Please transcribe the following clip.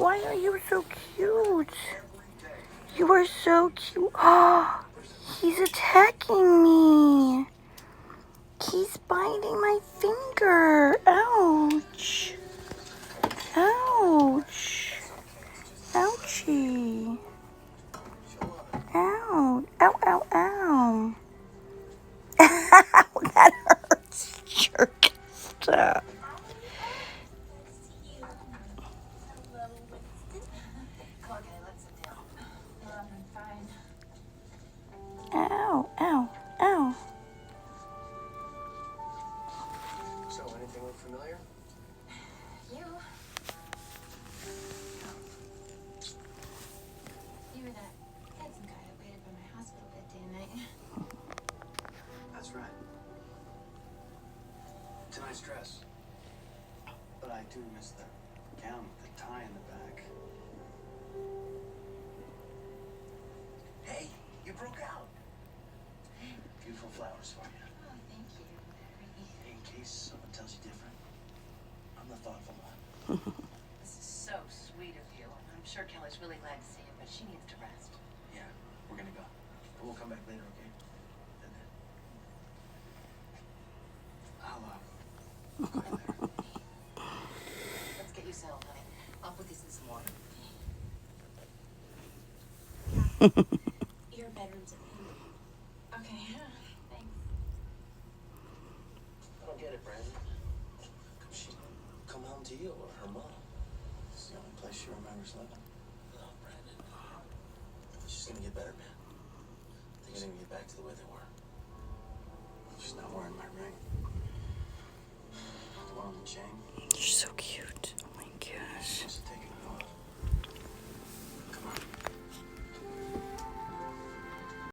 Why are you so cute? You are so cute. Oh, he's attacking me. He's biting my finger. Ouch. Ouch. Ouchie. Ow. Ow, ow, ow. Ow, that hurts. Jerk. Stop. Ow, ow, ow. So, anything look familiar? You were that handsome guy that waited by my hospital bed day and night. That's right. Tonight's dress. But I do miss the gown with the tie in the back. Hey, you broke out. Beautiful flowers for you. Oh, thank you. In case someone tells you different, I'm the thoughtful one. This is so sweet of you. I'm sure Kelly's really glad to see him, but she needs to rest. Yeah, we're gonna go. But we'll come back later, okay? And then I'll call you later. Let's get you settled, honey. I'll put this in some water. Your bedroom's in the Okay, thanks. I don't get it, Brandon. She come home to you or her mom. It's the only place she remembers living. No, Brandon. She's gonna get better, man. Things are gonna get back to the way they were. She's not wearing my ring. The one on the chain. You're so cute. Oh my gosh.